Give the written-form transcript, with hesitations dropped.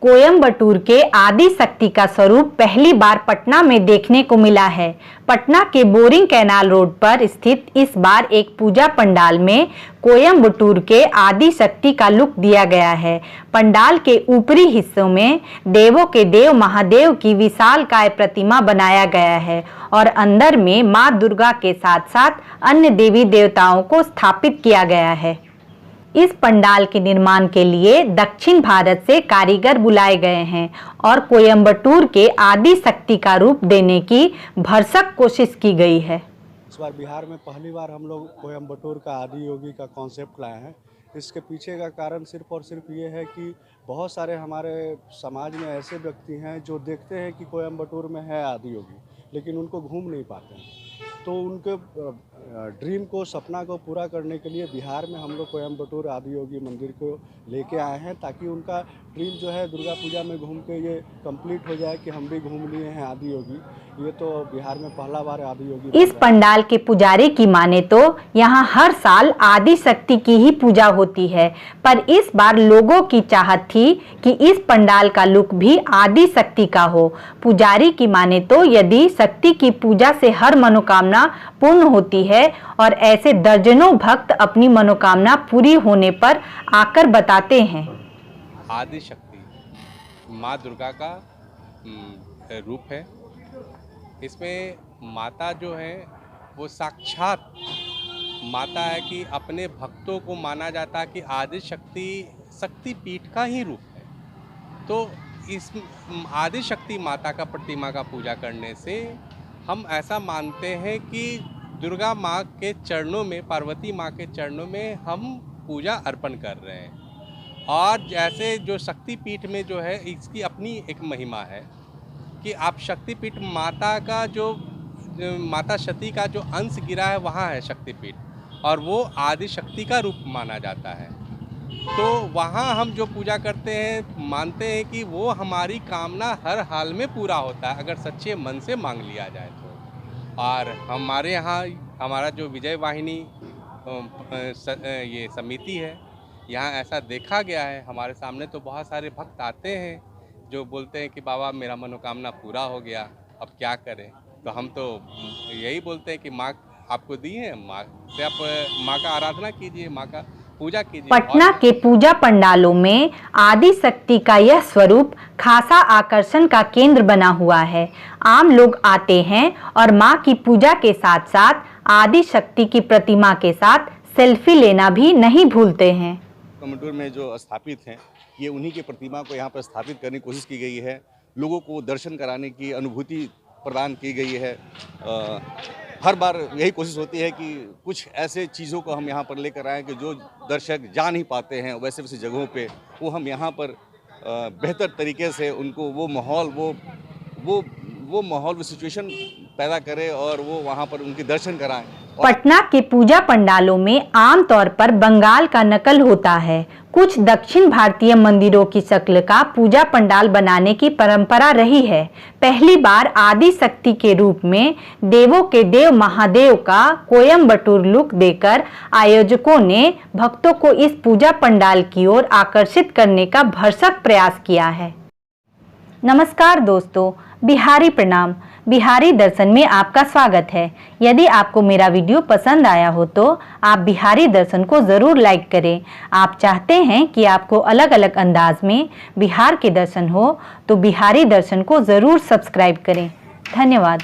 कोयम्बटूर के आदि शक्ति का स्वरूप पहली बार पटना में देखने को मिला है। पटना के बोरिंग कैनाल रोड पर स्थित इस बार एक पूजा पंडाल में कोयम्बटूर के आदि शक्ति का लुक दिया गया है। पंडाल के ऊपरी हिस्सों में देवों के देव महादेव की विशालकाय प्रतिमा बनाया गया है और अंदर में मां दुर्गा के साथ साथ अन्य देवी देवताओं को स्थापित किया गया है। इस पंडाल के निर्माण के लिए दक्षिण भारत से कारीगर बुलाए गए हैं और कोयम्बटूर के आदि शक्ति का रूप देने की भरसक कोशिश की गई है। इस बार बिहार में पहली बार हम लोग कोयम्बटूर का आदि योगी का कॉन्सेप्ट लाए हैं। इसके पीछे का कारण सिर्फ और सिर्फ ये है कि बहुत सारे हमारे समाज में ऐसे व्यक्ति हैं जो देखते हैं कि कोयम्बटूर में है आदि योगी, लेकिन उनको घूम नहीं पाते हैं। तो उनके ड्रीम को, सपना को पूरा करने के लिए बिहार में हम लोग कोयम्बटूर आदि योगी मंदिर को लेके आए हैं, ताकि उनका ड्रीम जो है दुर्गा पूजा में घूम के ये कंप्लीट हो जाए कि हम भी घूम लिए हैं आदि योगी। ये तो बिहार में पहला बार आदि योगी। इस पंडाल के पुजारी की माने तो यहाँ हर साल आदि शक्ति की ही पूजा होती है, पर इस बार लोगों की चाहत थी कि इस पंडाल का लुक भी आदि शक्ति का हो। पुजारी की माने तो यदि शक्ति की पूजा से हर मनोकामना पूर्ण होती है और ऐसे दर्जनों भक्त अपनी मनोकामना पूरी होने पर आकर बताते हैं। आदि शक्ति माँ दुर्गा का रूप है। इसमें माता जो है वो साक्षात माता है कि अपने भक्तों को माना जाता है कि आदि शक्ति शक्ति पीठ का ही रूप है। तो इस आदि शक्ति माता का प्रतिमा का पूजा करने से हम ऐसा मानते हैं कि दुर्गा माँ के चरणों में, पार्वती माँ के चरणों में हम पूजा अर्पण कर रहे हैं। और जैसे जो शक्तिपीठ में जो है इसकी अपनी एक महिमा है कि आप शक्तिपीठ माता का जो माता सती का जो अंश गिरा है वहाँ है शक्तिपीठ, और वो आदि शक्ति का रूप माना जाता है। तो वहाँ हम जो पूजा करते हैं मानते हैं कि वो हमारी कामना हर हाल में पूरा होता है अगर सच्चे मन से मांग लिया जाए तो। और हमारे यहाँ हमारा जो विजय वाहिनी ये समिति है, यहाँ ऐसा देखा गया है। हमारे सामने तो बहुत सारे भक्त आते हैं जो बोलते हैं कि बाबा मेरा मनोकामना पूरा हो गया, अब क्या करें। तो हम तो यही बोलते हैं कि माँ आपको दी है, माँ से आप माँ का आराधना कीजिए, माँ का पूजा कीजिए। पटना के पूजा पंडालों में आदि शक्ति का यह स्वरूप खासा आकर्षण का केंद्र बना हुआ है। आम लोग आते हैं और मां की पूजा के साथ साथ आदि शक्ति की प्रतिमा के साथ सेल्फी लेना भी नहीं भूलते हैं। कोयम्बटूर में जो स्थापित हैं ये उन्हीं की प्रतिमा को यहाँ पर स्थापित करने की कोशिश की गई है। लोगों को दर्शन कराने की अनुभूति प्रदान की गई है। हर बार यही कोशिश होती है कि कुछ ऐसे चीज़ों को हम यहाँ पर लेकर आएँ कि जो दर्शक जा नहीं पाते हैं वैसे वैसे जगहों पे, वो हम यहाँ पर बेहतर तरीके से उनको वो माहौल वो सिचुएशन पैदा करें और वो वहाँ पर उनके दर्शन कराएं। पटना के पूजा पंडालों में आमतौर पर बंगाल का नकल होता है। कुछ दक्षिण भारतीय मंदिरों की शक्ल का पूजा पंडाल बनाने की परंपरा रही है। पहली बार आदि शक्ति के रूप में देवों के देव महादेव का कोयम्बटूर लुक देकर आयोजकों ने भक्तों को इस पूजा पंडाल की ओर आकर्षित करने का भरसक प्रयास किया है। नमस्कार दोस्तों, बिहारी प्रणाम। बिहारी दर्शन में आपका स्वागत है। यदि आपको मेरा वीडियो पसंद आया हो तो आप बिहारी दर्शन को ज़रूर लाइक करें। आप चाहते हैं कि आपको अलग अलग अंदाज में बिहार के दर्शन हो तो बिहारी दर्शन को ज़रूर सब्सक्राइब करें। धन्यवाद।